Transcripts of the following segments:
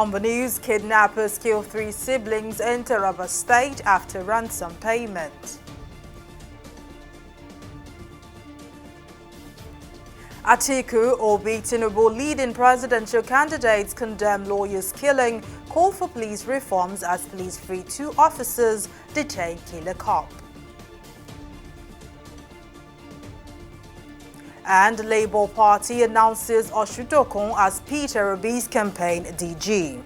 On the news, kidnappers kill 3 siblings in Taraba State after ransom payment. Atiku, Obi, Tinubu leading presidential candidates condemn lawyers' killing, call for police reforms as police free 2 officers detained killer cop. And Labour Party announces Oshutokun as Peter Obi's campaign DG.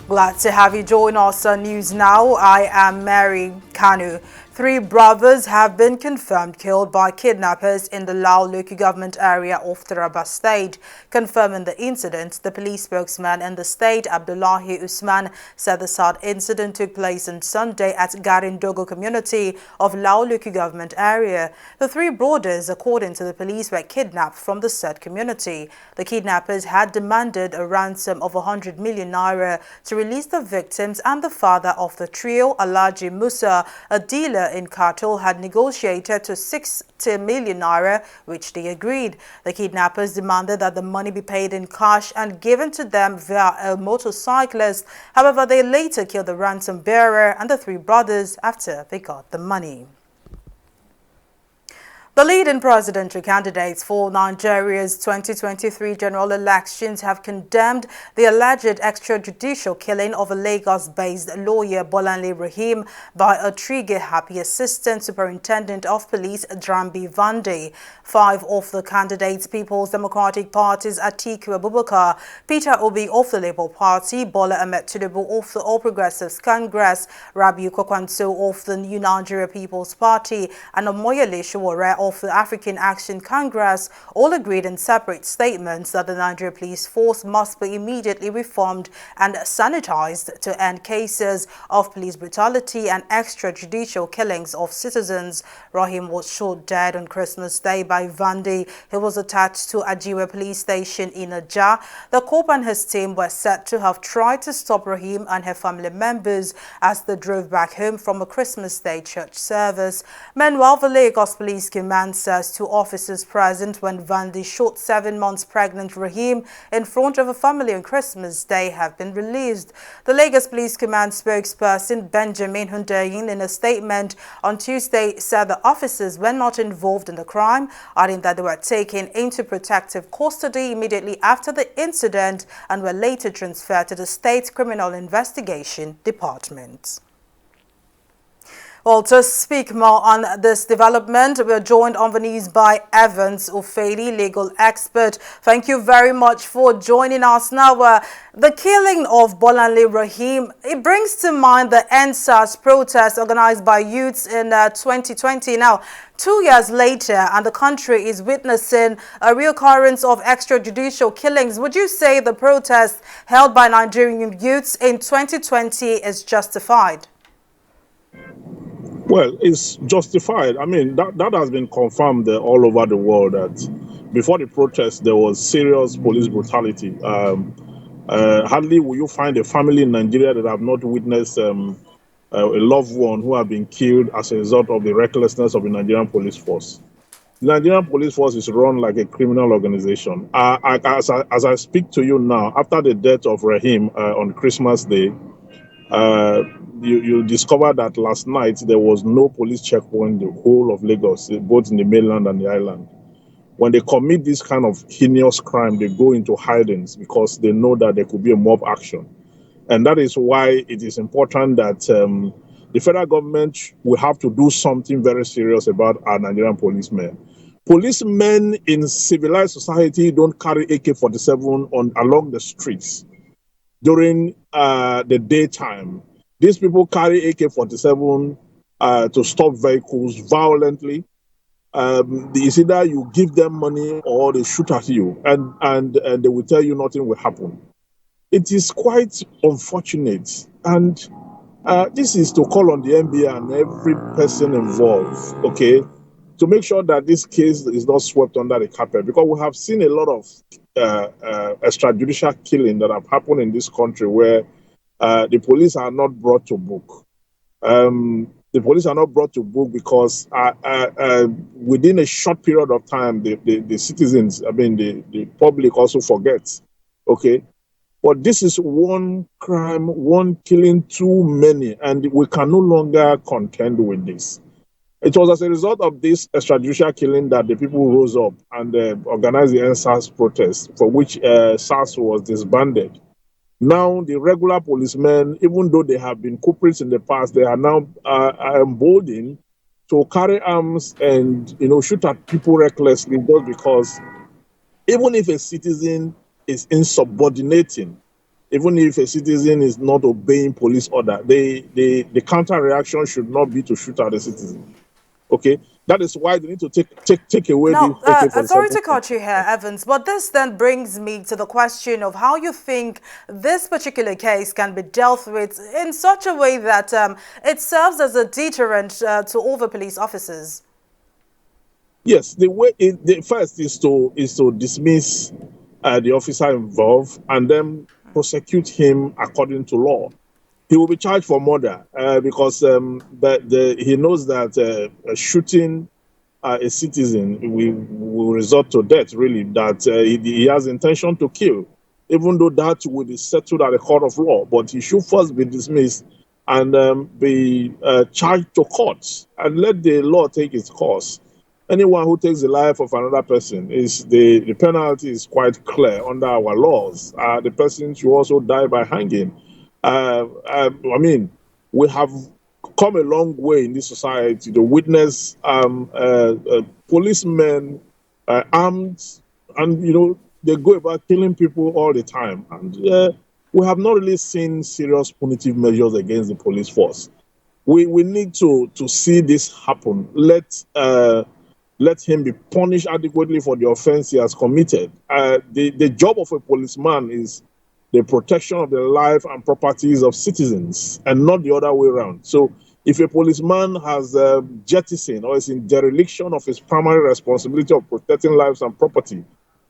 Glad to have you join us on News Now. I am Mary Kanu. 3 brothers have been confirmed killed by kidnappers in the Lao local government area of Taraba State. Confirming the incident, the police spokesman in the state, Abdullahi Usman, said the sad incident took place on Sunday at Garindogo community of Lao local government area. The 3 brothers, according to the police, were kidnapped from the said community. The kidnappers had demanded a ransom of 100 million naira to release the victims, and the father of the trio, Alhaji Musa, a dealer in cattle, had negotiated to 60 million naira, which they agreed. The kidnappers demanded that the money be paid in cash and given to them via a motorcyclist. However, they later killed the ransom bearer and the 3 brothers after they got the money. The leading presidential candidates for Nigeria's 2023 general elections have condemned the alleged extrajudicial killing of a Lagos-based lawyer, Bolanle Rahim, by a trigger-happy assistant superintendent of police, Drambi Vande. 5 of the candidates, People's Democratic Party's Atiku Abubakar, Peter Obi of the Labour Party, Bola Ahmed Tinubu of the All Progressives Congress, Rabiu Kwakwanso of the New Nigeria People's Party, and Omoyele Sowore of the African Action Congress, all agreed in separate statements that the Nigeria Police Force must be immediately reformed and sanitized to end cases of police brutality and extrajudicial killings of citizens. Rahim was shot dead on Christmas Day by Vande. He was attached to Ajiwe police station in Ajah. The cop and his team were said to have tried to stop Rahim and her family members as they drove back home from a Christmas Day church service. Meanwhile, the Lagos Police Command says 2 officers present when Vande shot 7 months pregnant Rahim in front of a family on Christmas Day have been released. The Lagos Police Command spokesperson Benjamin Hundeyin, in a statement on Tuesday, said the officers were not involved in the crime, adding that they were taken into protective custody immediately after the incident and were later transferred to the State Criminal Investigation Department. Well, to speak more on this development, we're joined on the news by Evans Ofeli, legal expert. Thank you very much for joining us. Now, the killing of Bolanle Rahim, it brings to mind the NSAS protest organized by youths in 2020. Now, 2 years later, and the country is witnessing a reoccurrence of extrajudicial killings. Would you say the protest held by Nigerian youths in 2020 is justified? Well, it's justified. I mean, that has been confirmed all over the world that before the protest, there was serious police brutality. Hardly will you find a family in Nigeria that have not witnessed a loved one who have been killed as a result of the recklessness of the Nigerian police force. The Nigerian police force is run like a criminal organization. As I speak to you now, after the death of Rahim on Christmas Day, you discover that last night there was no police checkpoint in the whole of Lagos, both in the mainland and the island. When they commit this kind of heinous crime, they go into hidings because they know that there could be a mob action. And that is why it is important that the federal government will have to do something very serious about our Nigerian policemen. Policemen in civilized society don't carry AK-47 along the streets during the daytime. These people carry AK-47 to stop vehicles violently. It's either you give them money or they shoot at you, and they will tell you nothing will happen. It is quite unfortunate, and this is to call on the NBA and every person involved, okay, to make sure that this case is not swept under the carpet, because we have seen a lot of extrajudicial killing that have happened in this country where the police are not brought to book. The police are not brought to book because within a short period of time, the citizens, I mean, the public also forgets. Okay. But this is one crime, one killing too many, and we can no longer contend with this. It was as a result of this extrajudicial killing that the people rose up and organized the NSAS protest, for which SARS was disbanded. Now, the regular policemen, even though they have been culprits in the past, they are now emboldened to carry arms and shoot at people recklessly just because, even if a citizen is insubordinating, even if a citizen is not obeying police order, the counter reaction should not be to shoot at the citizen. Okay, that is why they need to take away Now, the AK-47. sorry to cut you here, Evans, but this then brings me to the question of how you think this particular case can be dealt with in such a way that it serves as a deterrent to all the police officers. Yes, the first is to dismiss the officer involved and then prosecute him according to law. He will be charged for murder because he knows that shooting a citizen will result to death, really, that he has intention to kill, even though that will be settled at the court of law. But he should first be dismissed and be charged to court and let the law take its course. Anyone who takes the life of another person, the penalty is quite clear under our laws. The person should also die by hanging. I mean, we have come a long way in this society to witness policemen armed, and they go about killing people all the time. And we have not really seen serious punitive measures against the police force. We need to see this happen. Let him be punished adequately for the offense he has committed. The job of a policeman is the protection of the life and properties of citizens, and not the other way around. So if a policeman has jettisoned or is in dereliction of his primary responsibility of protecting lives and property,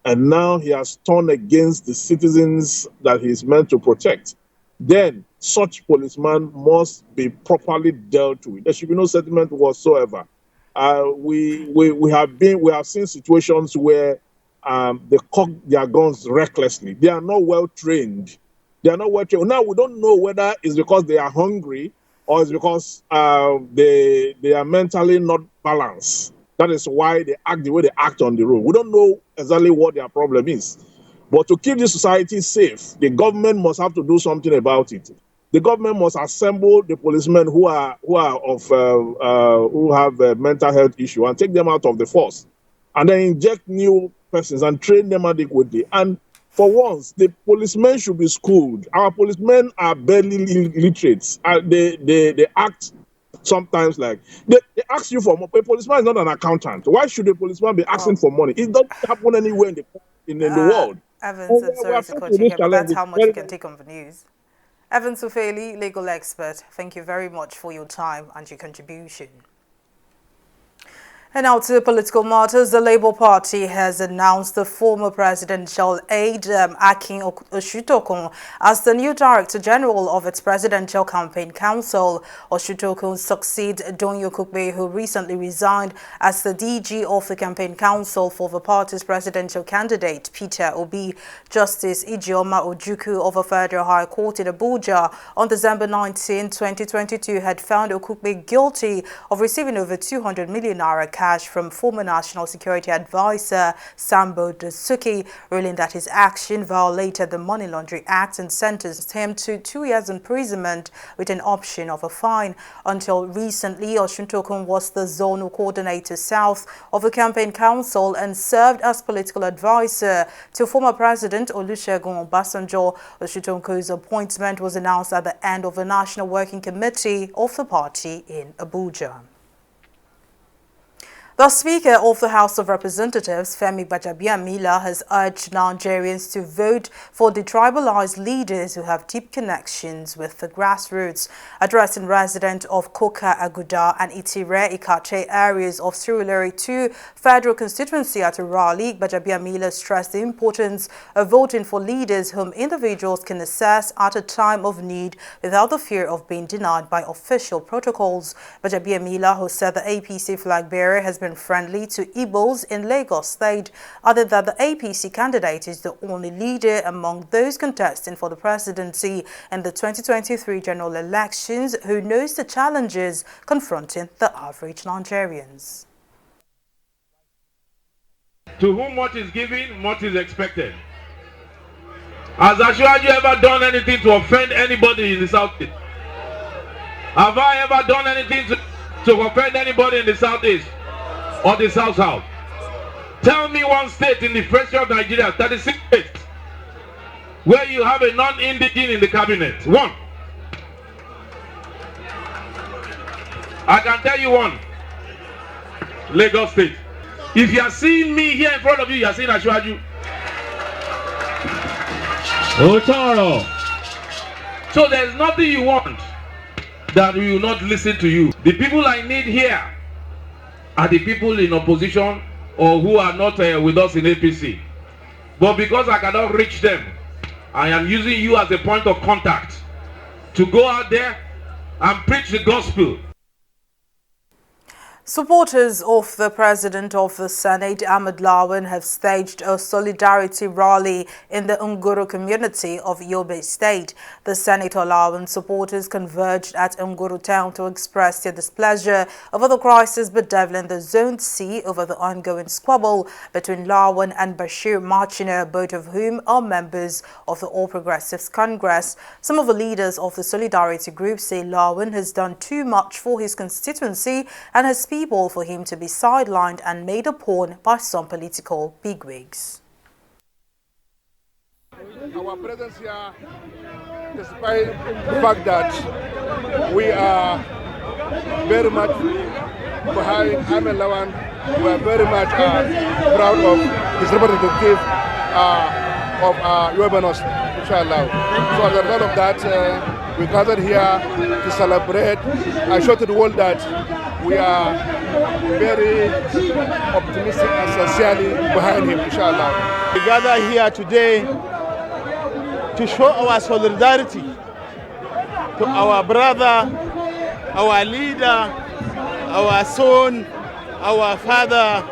and now he has turned against the citizens that he is meant to protect, then such policeman must be properly dealt with. There should be no settlement whatsoever. We have seen situations where they cock their guns recklessly. They are not well trained. Now we don't know whether it's because they are hungry or it's because they are mentally not balanced. That is why they act the way they act on the road. We don't know exactly what their problem is. But to keep the society safe, the government must have to do something about it. The government must assemble the policemen who have a mental health issue and take them out of the force, and then inject new persons and train them adequately. And for once, the policemen should be schooled. Our policemen are barely literate. They act sometimes like they ask you for money. A policeman is not an accountant. Why should a policeman be asking for money? It doesn't happen anywhere in the world. Evans, I'm sorry to cut you here, but that's how much we can take on the news. Evans Ufeli, legal expert, thank you very much for your time and your contribution. And now to political matters, the Labour Party has announced the former presidential aide, Akin Oshutokun, as the new Director General of its Presidential Campaign Council. Oshutokun succeeds Donyo Kukbe, who recently resigned as the DG of the Campaign Council for the party's presidential candidate, Peter Obi. Justice Ijeoma Ojukwu of the Federal High Court in Abuja on December 19, 2022 had found Okukbe guilty of receiving over 200 million naira cash from former National Security Advisor Sambo Dasuki, ruling that his action violated the Money Laundering Act and sentenced him to 2 years imprisonment with an option of a fine. Until recently, Oshuntokun was the Zonal Coordinator South of the Campaign Council and served as political advisor to former President Olusegun Obasanjo. Oshutokun's appointment was announced at the end of the National Working Committee of the party in Abuja. The Speaker of the House of Representatives, Femi Gbajabiamila, has urged Nigerians to vote for the tribalized leaders who have deep connections with the grassroots. Addressing residents of Koka, Aguda and Itire, Ikache areas of Surulere 2 federal constituency at a rally, Gbajabiamila stressed the importance of voting for leaders whom individuals can assess at a time of need without the fear of being denied by official protocols. Gbajabiamila, who said the APC flag bearer has been friendly to Igbos in Lagos State, added that the APC candidate is the only leader among those contesting for the presidency in the 2023 general elections who knows the challenges confronting the average Nigerians. To whom much is given, much is expected. Has Ashwaju ever done anything to offend anybody in the Southeast? Have I ever done anything to offend anybody in the Southeast or the South? Tell me one state in the federation of Nigeria, 36 states, where you have a non-indigene in the cabinet. One. I can tell you one. Lagos State. If you are seeing me here in front of you, you are seeing Ashwaju. Otaro. So there's nothing you want that we will not listen to you. The people I need here are the people in opposition or who are not with us in APC. But because I cannot reach them, I am using you as a point of contact to go out there and preach the gospel. Supporters of the President of the Senate, Ahmed Lawan, have staged a solidarity rally in the Nguru community of Yobe State. The Senator Lawan supporters converged at Nguru town to express their displeasure over the crisis bedeviling the Zone C over the ongoing squabble between Lawan and Bashir Marchiner, both of whom are members of the All Progressives Congress. Some of the leaders of the solidarity group say Lawan has done too much for his constituency and has people for him to be sidelined and made a pawn by some political bigwigs. Our presence here, despite the fact that we are very much behind Ahmed Lawan, we are very much proud of his representative of Yobanos, inshallah. So as a result of that, we gathered here to celebrate and show to the world that we are very optimistic and sincerely behind him, inshallah. We gather here today to show our solidarity to our brother, our leader, our son, our father,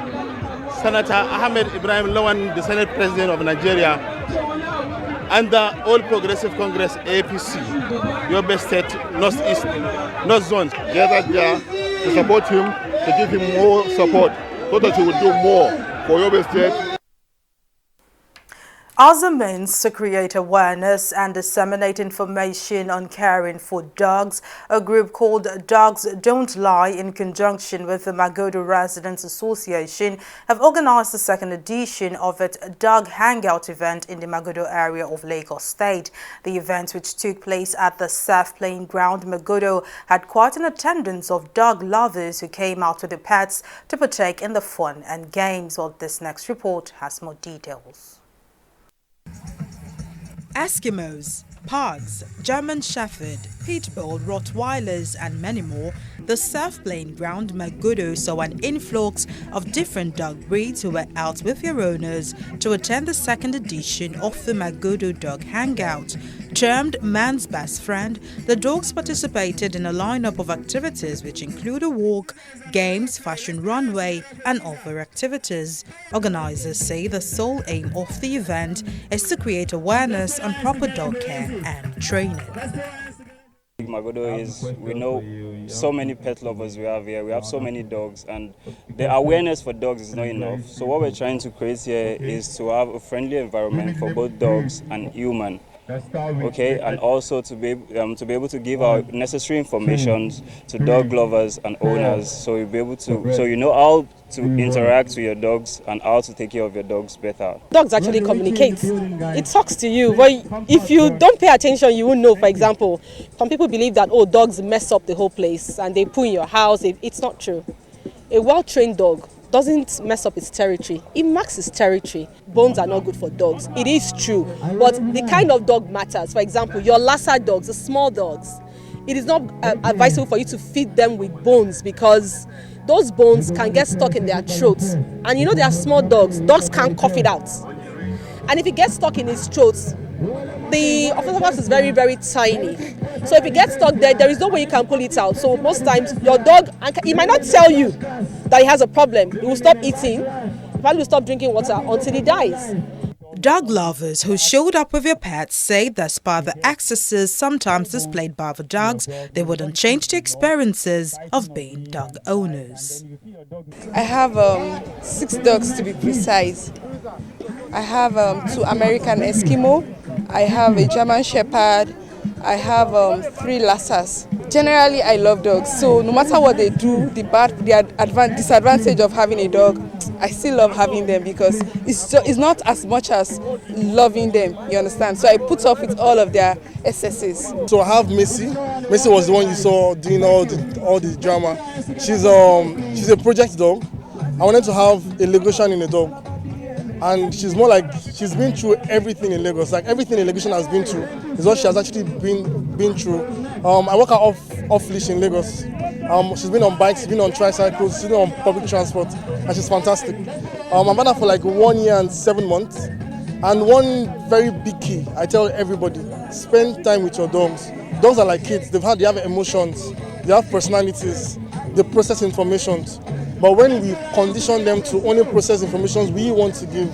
Senator Ahmed Ibrahim Lawan, the Senate President of Nigeria, and the All Progressive Congress APC, Yobe State, Northeast, North Zone. Gathered here to support him, to give him more support, so that he will do more for Yobe State. As a means to create awareness and disseminate information on caring for dogs, a group called Dogs Don't Lie, in conjunction with the Magodo Residents Association, have organized the second edition of its Dog Hangout event in the Magodo area of Lagos State. The event, which took place at the Surf Playing Ground Magodo, had quite an attendance of dog lovers who came out with their pets to partake in the fun and games. Well, this next report has more details. Eskimos, Pugs, German Shepherd, Pitbull, Rottweilers and many more, the Surf Playing Ground Magodo saw an influx of different dog breeds who were out with their owners to attend the second edition of the Magodo Dog Hangout. Termed Man's Best Friend, the dogs participated in a lineup of activities which include a walk, games, fashion runway and other activities. Organizers say the sole aim of the event is to create awareness on proper dog care and training. Magodo is, we know so many pet lovers we have here, we have so many dogs, and the awareness for dogs is not enough. So what we're trying to create here is to have a friendly environment for both dogs and human. Okay, and also to be able to give our necessary information to dog lovers and owners, so you'll be able to, so you know how to interact with your dogs and how to take care of your dogs better. Dogs actually communicate. It talks to you, but if you don't pay attention, you won't know. For example, some people believe that, oh, dogs mess up the whole place and they poo in your house. It's not true. A well-trained dog doesn't mess up its territory. It marks its territory. Bones are not good for dogs. It is true. But the kind of dog matters. For example, your Lhasa dogs, the small dogs, it is not advisable for you to feed them with bones because those bones can get stuck in their throats. And you know they are small dogs. Dogs can't cough it out. And if it gets stuck in its throat, the esophagus is very, very tiny. So if it gets stuck there, there is no way you can pull it out. So most times your dog, he might not tell you that he has a problem. He will stop eating, he probably will stop drinking water until he dies. Dog lovers who showed up with their pets say despite the excesses sometimes displayed by the dogs, they wouldn't change the experiences of being dog owners. I have 6 dogs to be precise. I have 2 American Eskimo, I have a German Shepherd, I have 3 Lhasas. Generally, I love dogs, so no matter what they do, the disadvantage of having a dog, I still love having them because it's not as much as loving them, you understand? So I put up with all of their excesses. So I have Missy. Missy was the one you saw doing all the drama. She's a project dog. I wanted to have a Lagosian in a dog. And she's more like, she's been through everything in Lagos. Like everything in Lagos has been through is what she has actually been through. I work her off leash in Lagos. She's been on bikes, she's been on tricycles, she's been on public transport, and she's fantastic. I've had her for like 1 year and 7 months. And one very big key, I tell everybody, spend time with your dogs. Dogs are like kids, they have emotions, they have personalities, they process information. But when we condition them to only process information we want to give,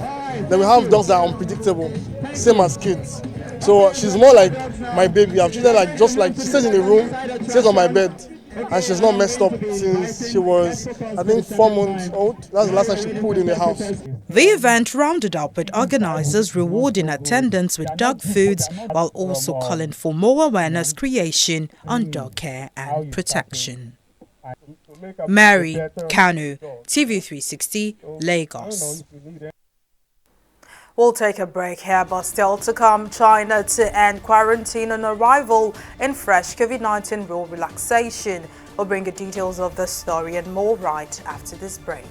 then we have dogs that are unpredictable, same as kids. So she's more like my baby. I've treated her just like she stays in the room, stays on my bed, and she's not messed up since she was, I think, 4 months old. That's the last time she pooed in the house. The event rounded up with organizers rewarding attendance with dog foods while also calling for more awareness creation on dog care and protection. Mary Kanu, TV360, Lagos. We'll take a break here, but still to come, China to end quarantine on arrival in fresh COVID-19 rule relaxation. We'll bring you details of the story and more right after this break.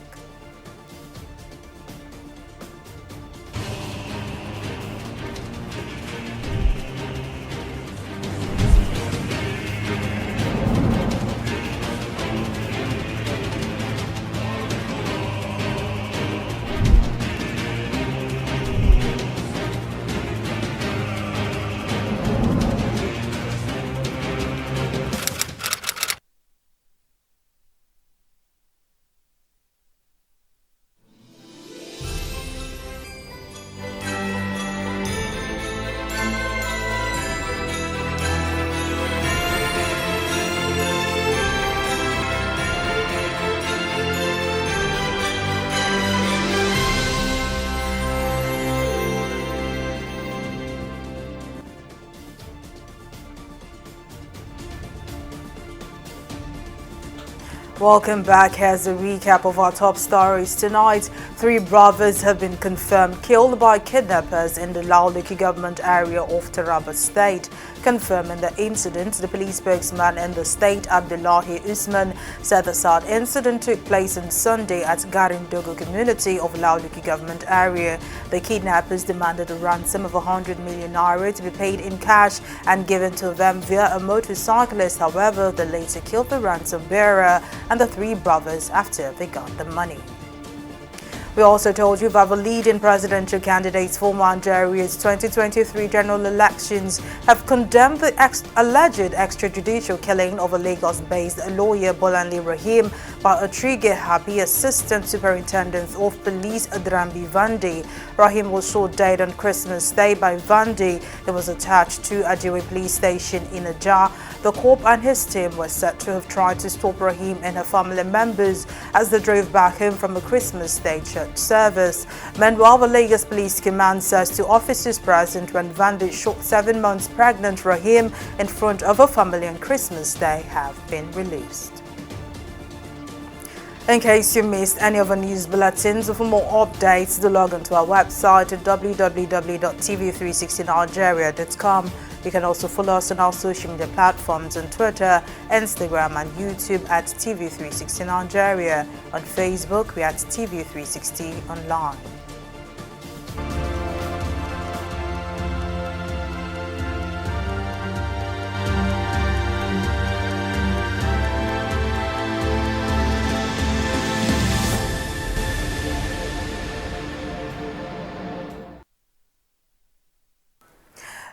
Welcome back. Here's a recap of our top stories tonight. 3 brothers have been confirmed killed by kidnappers in the Lauluki government area of Taraba State. Confirming the incident, the police spokesman in the state, Abdullahi Usman, said the sad incident took place on Sunday at Garindogo community of Lauluki government area. The kidnappers demanded a ransom of 100 million naira to be paid in cash and given to them via a motorcyclist. However, they later killed the ransom bearer and the 3 brothers after they got the money. We also told you that the leading presidential candidates for Nigeria's 2023 general elections have condemned the alleged extrajudicial killing of a Lagos-based lawyer Bolanle Rahim by a Trigger Happy Assistant Superintendent of Police Adrambi Vandi. Rahim was shot dead on Christmas Day by Vandi. He was attached to Ajiwe police station in Ajah. The cop and his team were said to have tried to stop Rahim and her family members as they drove back home from a Christmas Day church service. Meanwhile, the Lagos Police Command says 2 officers present when Vandi shot 7 months pregnant Rahim in front of her family on Christmas Day have been released. In case you missed any of our news bulletins, for more updates, log on to our website at www.tv360nigeria.com. You can also follow us on our social media platforms on Twitter, Instagram and YouTube at TV360 Nigeria. On Facebook, we are at TV360 Online.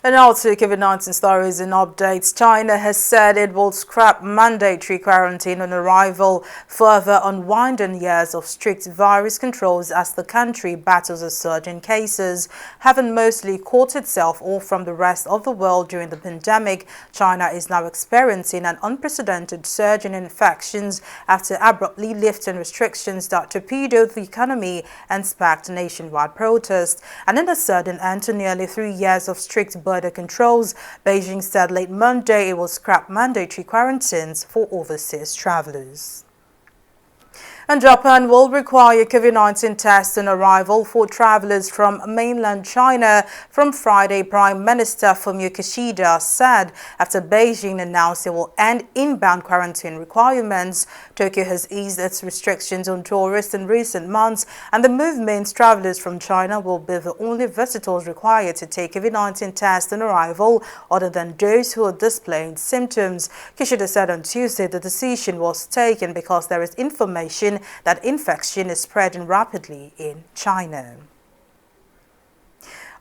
And now to COVID-19 stories and updates. China has said it will scrap mandatory quarantine on arrival, further unwinding years of strict virus controls as the country battles a surge in cases. Having mostly caught itself off from the rest of the world during the pandemic, China is now experiencing an unprecedented surge in infections after abruptly lifting restrictions that torpedoed the economy and sparked nationwide protests. And in a sudden end to nearly 3 years of strict border controls, Beijing said late Monday it will scrap mandatory quarantines for overseas travelers. And Japan will require COVID-19 tests on arrival for travelers from mainland China from Friday, Prime Minister Fumio Kishida said after Beijing announced it will end inbound quarantine requirements. Tokyo has eased its restrictions on tourists in recent months, and the move means travelers from China will be the only visitors required to take COVID-19 tests on arrival other than those who are displaying symptoms. Kishida said on Tuesday the decision was taken because there is information that infection is spreading rapidly in China.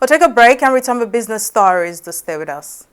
We'll take a break and return with business stories. To stay with us.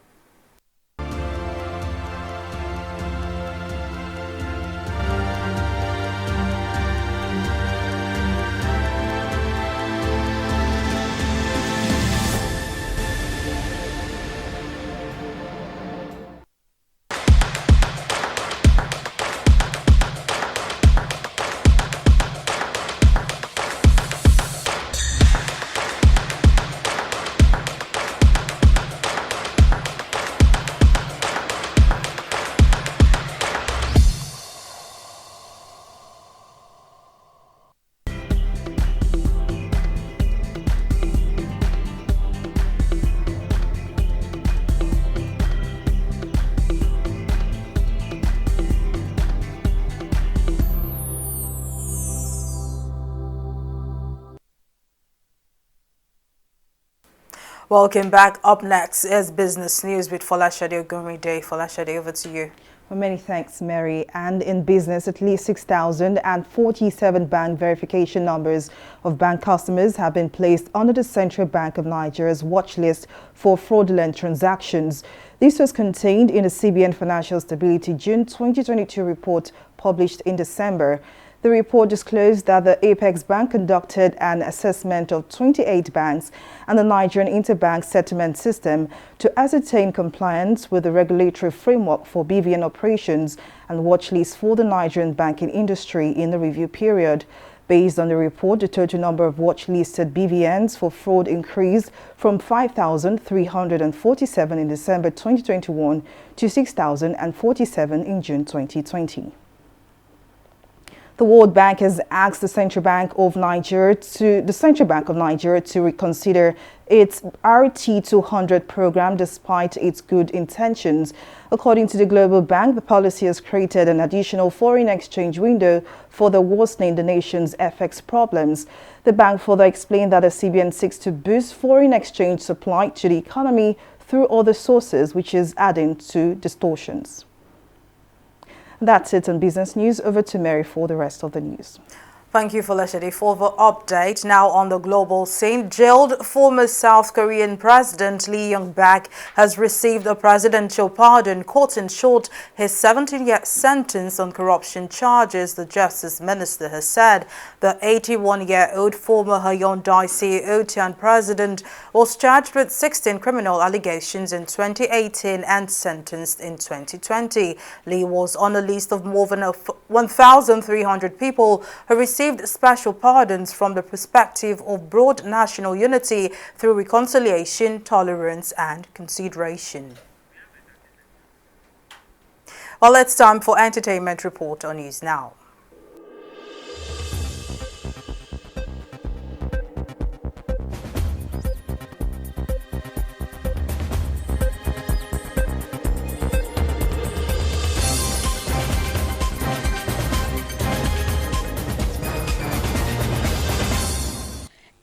Welcome back. Up next is Business News with Folashade Ogumide. Folashade, over to you. Well, many thanks, Mary. And in business, at least 6,047 bank verification numbers of bank customers have been placed under the Central Bank of Nigeria's watch list for fraudulent transactions. This was contained in the CBN Financial Stability June 2022 report published in December. The report disclosed that the Apex Bank conducted an assessment of 28 banks and the Nigerian Interbank Settlement System to ascertain compliance with the regulatory framework for BVN operations and watch lists for the Nigerian banking industry in the review period. Based on the report, the total number of watch-listed BVNs for fraud increased from 5,347 in December 2021 to 6,047 in June 2020. The World Bank has asked the Central Bank of Nigeria to reconsider its RT200 program despite its good intentions. According to the Global Bank, the policy has created an additional foreign exchange window for the worsening the nation's FX problems. The bank further explained that the CBN seeks to boost foreign exchange supply to the economy through other sources, which is adding to distortions. That's it on Business News. Over to Mary for the rest of the news. Thank you, Folashade, for the update. Now on the global scene, jailed former South Korean President Lee Myung-bak has received a presidential pardon, cutting short his 17-year sentence on corruption charges, the Justice Minister has said. The 81-year-old former Hyundai CEO turned president was charged with 16 criminal allegations in 2018 and sentenced in 2020. Lee was on a list of more than 1,300 people who received special pardons from the perspective of broad national unity through reconciliation, tolerance, and consideration. Well, it's time for Entertainment Report on News Now.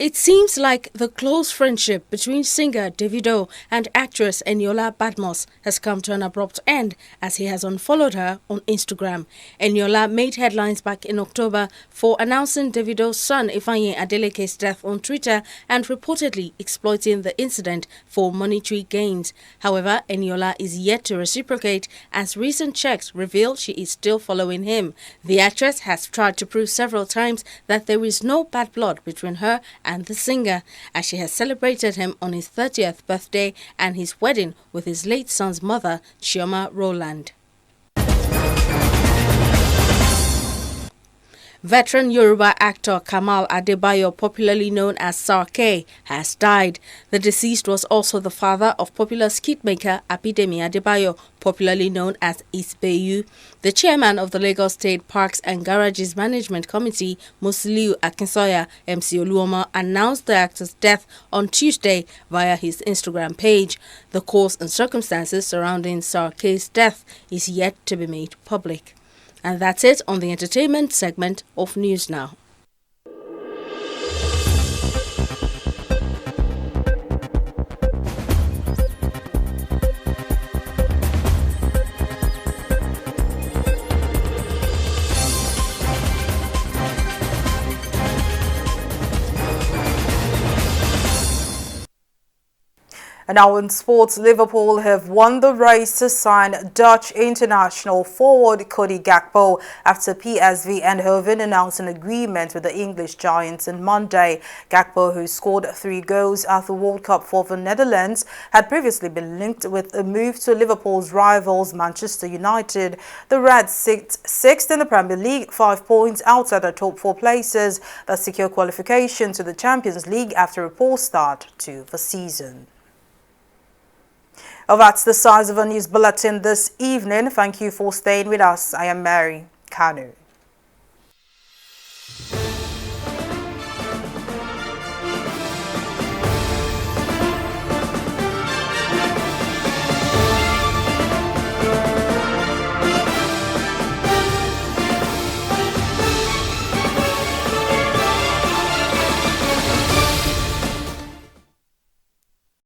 It seems like the close friendship between singer Davido and actress Eniola Badmus has come to an abrupt end as he has unfollowed her on Instagram. Eniola made headlines back in October for announcing Davido's son Ifeanyi Adeleke's death on Twitter and reportedly exploiting the incident for monetary gains. However, Eniola is yet to reciprocate as recent checks reveal she is still following him. The actress has tried to prove several times that there is no bad blood between her and the singer, as she has celebrated him on his 30th birthday and his wedding with his late son's mother, Chioma Rowland. Veteran Yoruba actor Kamal Adebayo, popularly known as Sarke, has died. The deceased was also the father of popular skit maker Abidemi Adebayo, popularly known as Isbeyu. The chairman of the Lagos State Parks and Garages Management Committee, Musiliu Akinsoya MC Oluoma, announced the actor's death on Tuesday via his Instagram page. The cause and circumstances surrounding Sarke's death is yet to be made public. And that's it on the entertainment segment of News Now. And now in sports, Liverpool have won the race to sign Dutch international forward Cody Gakpo after PSV Eindhoven announced an agreement with the English Giants on Monday. Gakpo, who scored 3 goals at the World Cup for the Netherlands, had previously been linked with a move to Liverpool's rivals Manchester United. The Reds sit 6th in the Premier League, 5 points outside the top 4 places that secure qualification to the Champions League after a poor start to the season. Well, that's the size of our news bulletin this evening. Thank you for staying with us. I am Mary Kanu.